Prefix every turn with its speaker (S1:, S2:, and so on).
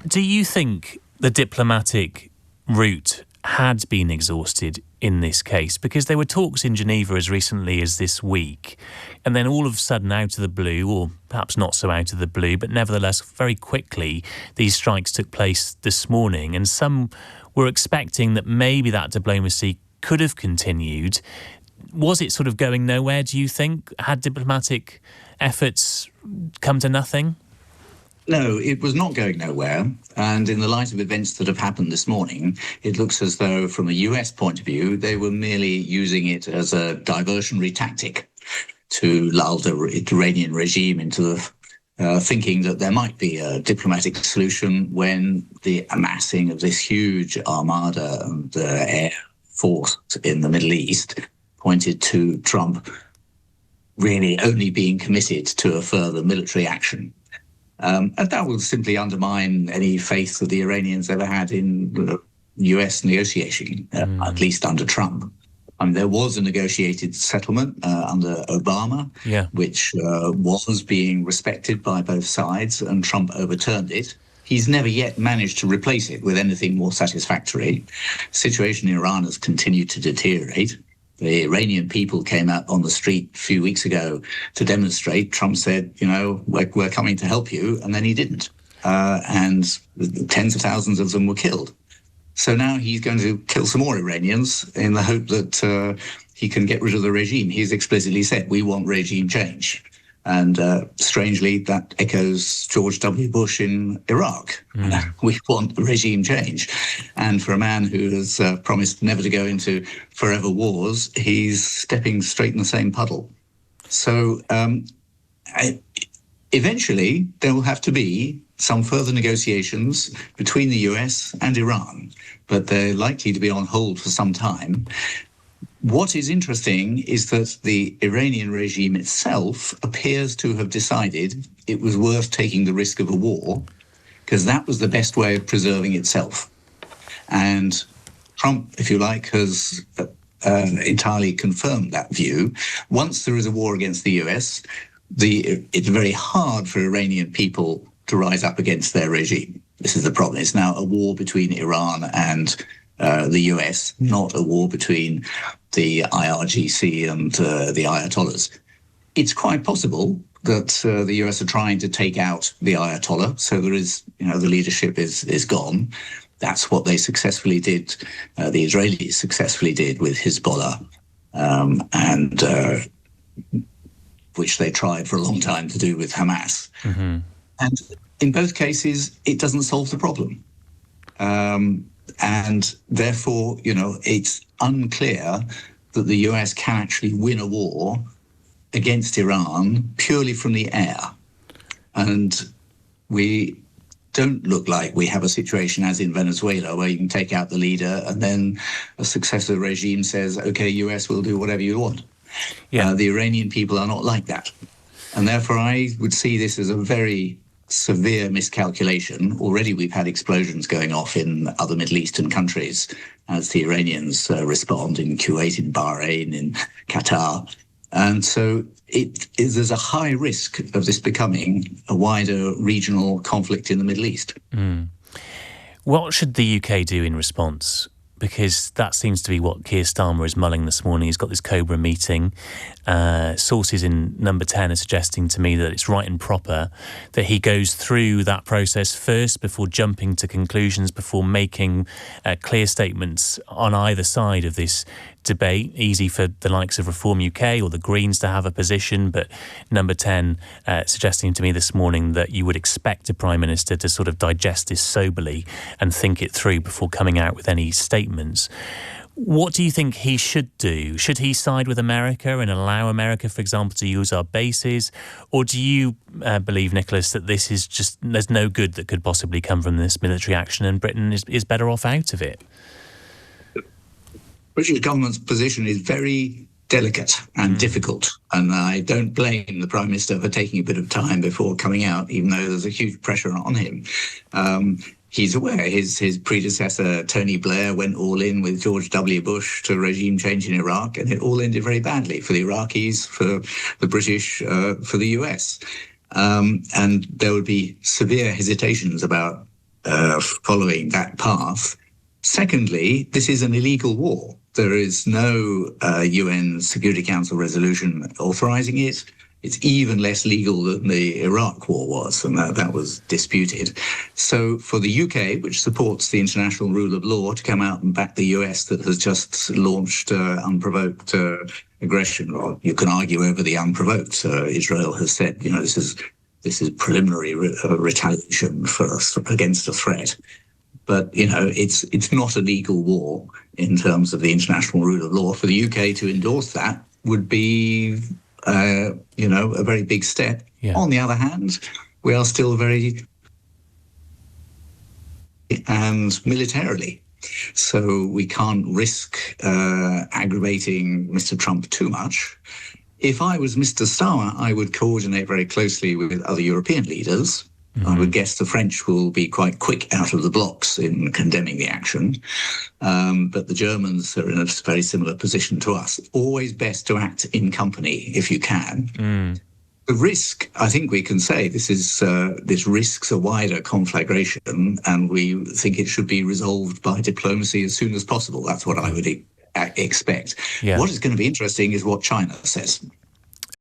S1: Do you think the diplomatic route had been exhausted in this case? Because there were talks in Geneva as recently as this week, and then all of a sudden, out of the blue, or perhaps not so out of the blue, but nevertheless very quickly, these strikes took place this morning, and some were expecting that maybe that diplomacy could have continued. Was it sort of going nowhere, do you think? Had diplomatic efforts come to nothing?
S2: No, it was not going nowhere. And in the light of events that have happened this morning, it looks as though, from a US point of view, they were merely using it as a diversionary tactic to lull the Iranian regime into thinking that there might be a diplomatic solution when the amassing of this huge armada and air force in the Middle East pointed to Trump really only being committed to a further military action. And that will simply undermine any faith that the Iranians ever had in the US negotiation, at least under Trump. I mean, there was a negotiated settlement under Obama, which was being respected by both sides, and Trump overturned it. He's never yet managed to replace it with anything more satisfactory. The situation in Iran has continued to deteriorate. The Iranian people came out on the street a few weeks ago to demonstrate. Trump said, we're coming to help you, and then he didn't. And tens of thousands of them were killed. So now he's going to kill some more Iranians in the hope that he can get rid of the regime. He's explicitly said, we want regime change. And strangely, that echoes George W. Bush in Iraq. We want regime change. And for a man who has promised never to go into forever wars, he's stepping straight in the same puddle. So eventually, there will have to be some further negotiations between the US and Iran, but they're likely to be on hold for some time. What is interesting is that the Iranian regime itself appears to have decided it was worth taking the risk of a war, because that was the best way of preserving itself. And Trump, if you like, has entirely confirmed that view. Once there is a war against the US, it's very hard for Iranian people to rise up against their regime. This is the problem. It's now a war between Iran and the US, not a war between the IRGC and the Ayatollahs. It's quite possible that the US are trying to take out the Ayatollah, so there is, the leadership is gone. That's what they successfully did, the Israelis successfully did with Hezbollah, and which they tried for a long time to do with Hamas. Mm-hmm. And in both cases, it doesn't solve the problem. And therefore, it's unclear that the US can actually win a war against Iran purely from the air. And we don't look like we have a situation as in Venezuela where you can take out the leader and then a successor regime says, okay, US will do whatever you want. Yeah. The Iranian people are not like that. And therefore, I would see this as a very severe miscalculation. Already we've had explosions going off in other Middle Eastern countries as the Iranians respond in Kuwait, in Bahrain, in Qatar. And so there's a high risk of this becoming a wider regional conflict in the Middle East.
S1: Mm. What should the UK do in response? Because that seems to be what Keir Starmer is mulling this morning. He's got this Cobra meeting. Sources in Number 10 are suggesting to me that it's right and proper that he goes through that process first before jumping to conclusions, before making clear statements on either side of this debate. Easy for the likes of Reform UK or the Greens to have a position, but Number 10 suggesting to me this morning that you would expect a Prime Minister to sort of digest this soberly and think it through before coming out with any statements. What do you think he should do? Should he side with America and allow America, for example, to use our bases? Or do you believe, Nicholas, that this is just, there's no good that could possibly come from this military action and Britain is better off out of it?
S2: British government's position is very delicate and difficult, and I don't blame the Prime Minister for taking a bit of time before coming out, even though there's a huge pressure on him. He's aware his predecessor, Tony Blair, went all in with George W. Bush to regime change in Iraq, and it all ended very badly for the Iraqis, for the British, for the US. And there would be severe hesitations about following that path. Secondly, this is an illegal war. There is no UN Security Council resolution authorizing it. It's even less legal than the Iraq war was, and that was disputed. So for the UK, which supports the international rule of law, to come out and back the US that has just launched unprovoked aggression, or you can argue over the unprovoked. Israel has said, this is preliminary retaliation against a threat. But, it's not a legal war in terms of the international rule of law. For the UK to endorse that would be a very big step. Yeah. On the other hand, we are still very and militarily. So we can't risk aggravating Mr. Trump too much. If I was Mr. Starmer, I would coordinate very closely with other European leaders. Mm-hmm. I would guess the French will be quite quick out of the blocks in condemning the action. But the Germans are in a very similar position to us. Always best to act in company if you can. Mm. The risk, I think we can say, this risks a wider conflagration, and we think it should be resolved by diplomacy as soon as possible. That's what I would expect. Yeah. What is going to be interesting is what China says.